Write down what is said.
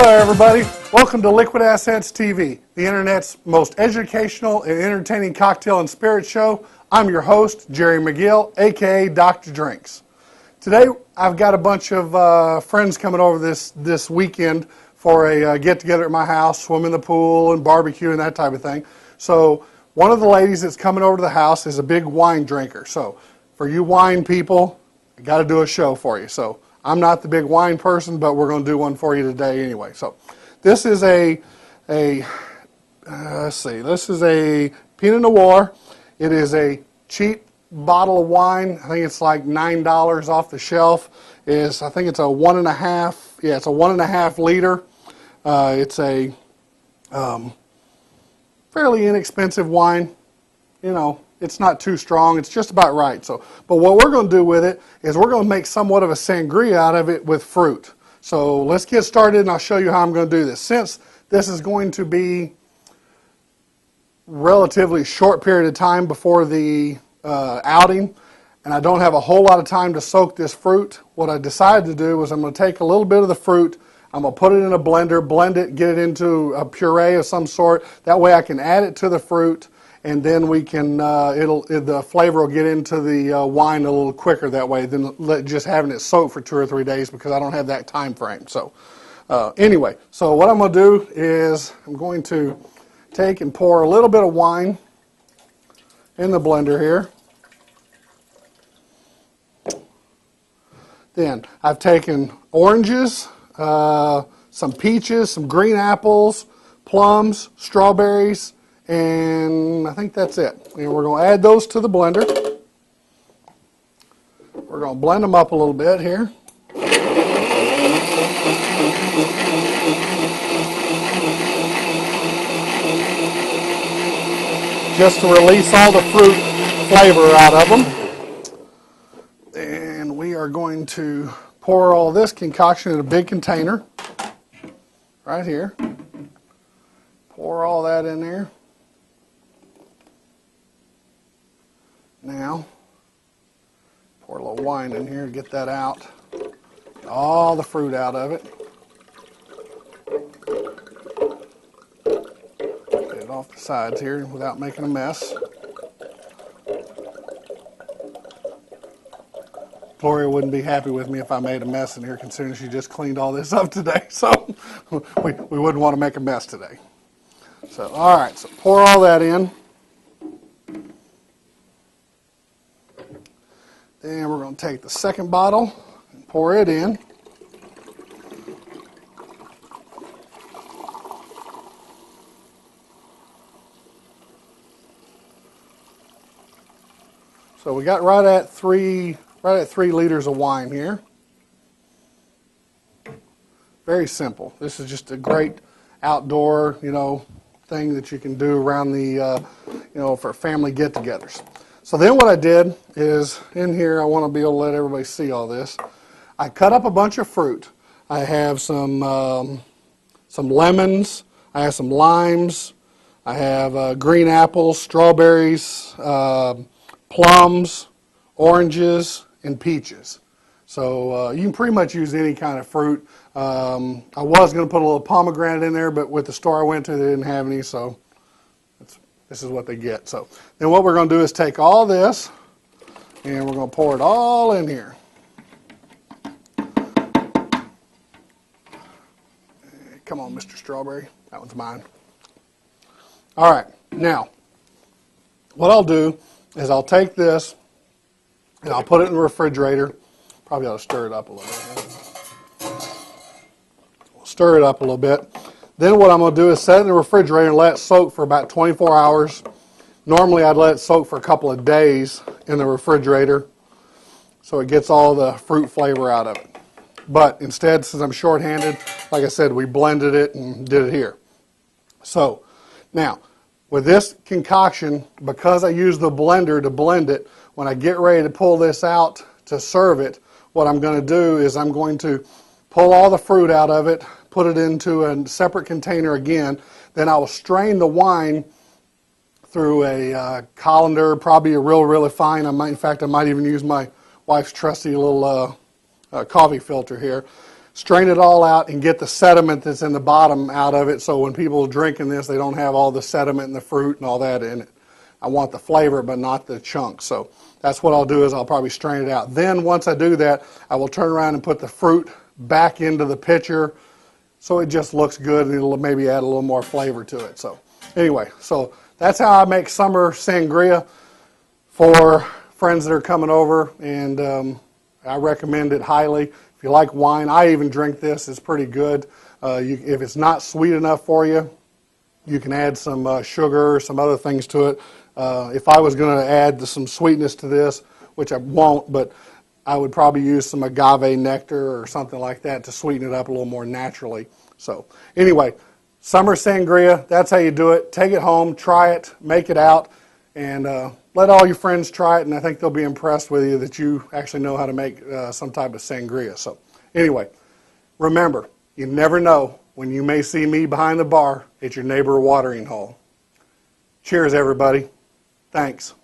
there, everybody. Welcome to Liquid Assets TV, the internet's most educational and entertaining cocktail and spirit show. I'm your host, Jerry McGill, aka Dr. Drinx. Today, I've got a bunch of friends coming over this weekend for a get-together at my house, swim in the pool and barbecue and that type of thing. So one of the ladies that's coming over to the house is a big wine drinker. So for you wine people, I got to do a show for you. So I'm not the big wine person, but we're going to do one for you today anyway. So this is let's see, this is a Pinot Noir. It is a cheap bottle of wine. I think it's like $9 off the shelf. I think it's a 1.5. Yeah, it's a 1.5 liter. It's a fairly inexpensive wine. You know, it's not too strong. It's just about right. So, but what we're going to do with it is we're going to make somewhat of a sangria out of it with fruit. So let's get started, and I'll show you how I'm going to do this. Since this is going to be relatively short period of time before the outing, and I don't have a whole lot of time to soak this fruit, what I decided to do was I'm going to take a little bit of the fruit, I'm going to put it in a blender, blend it, get it into a puree of some sort. That way I can add it to the fruit, and then we can the flavor will get into the wine a little quicker that way than just having it soak for 2 or 3 days, because I don't have that time frame. So anyway, so what I'm going to do is I'm going to take and pour a little bit of wine in the blender here. Then I've taken oranges, some peaches, some green apples, plums, strawberries, and I think that's it. And we're going to add those to the blender. We're going to blend them up a little bit here. Just to release all the fruit flavor out of them. And we are going to pour all this concoction in a big container right here. Pour all that in there. Now, pour a little wine in here to get that out. Get all the fruit out of it. Get it off the sides here without making a mess. Gloria wouldn't be happy with me if I made a mess in here, considering she just cleaned all this up today. So we wouldn't want to make a mess today. So, all right, so pour all that in. Then we're going to take the second bottle and pour it in. So we got right at 3 liters of wine here. Very simple. This is just a great outdoor, thing that you can do around the, for family get-togethers. So then what I did is, in here, I want to be able to let everybody see all this. I cut up a bunch of fruit. I have some lemons. I have some limes. I have green apples, strawberries, plums, oranges, and peaches. So you can pretty much use any kind of fruit. I was going to put a little pomegranate in there, but with the store I went to, they didn't have any, so this is what they get. So then what we're going to do is take all this, and we're going to pour it all in here. Come on, Mr. Strawberry. That one's mine. All right. Now, what I'll do is I'll take this, and I'll put it in the refrigerator. Probably ought to stir it up a little bit. We'll stir it up a little bit. Then what I'm going to do is set it in the refrigerator and let it soak for about 24 hours. Normally I'd let it soak for a couple of days in the refrigerator so it gets all the fruit flavor out of it. But instead, since I'm short-handed, like I said, we blended it and did it here. So now, with this concoction, because I use the blender to blend it, when I get ready to pull this out to serve it, what I'm going to do is I'm going to pull all the fruit out of it, put it into a separate container again. Then I will strain the wine through a colander, probably a really fine. In fact, I might even use my wife's trusty little coffee filter here. strain it all out and get the sediment that's in the bottom out of it, so when people are drinking this, they don't have all the sediment and the fruit and all that in it. I want the flavor but not the chunks. So that's what I'll do, is I'll probably strain it out. Then once I do that, I will turn around and put the fruit back into the pitcher so it just looks good, and it'll maybe add a little more flavor to it. So anyway, so that's how I make summer sangria for friends that are coming over, and I recommend it highly. If you like wine, I even drink this. It's pretty good. If it's not sweet enough for you, you can add some sugar or some other things to it. If I was going to add some sweetness to this, which I won't, but I would probably use some agave nectar or something like that to sweeten it up a little more naturally. So anyway, summer sangria, that's how you do it. Take it home, try it, make it out, and let all your friends try it, and I think they'll be impressed with you that you actually know how to make some type of sangria. So anyway, remember, you never know when you may see me behind the bar at your neighbor watering hole. Cheers, everybody. Thanks.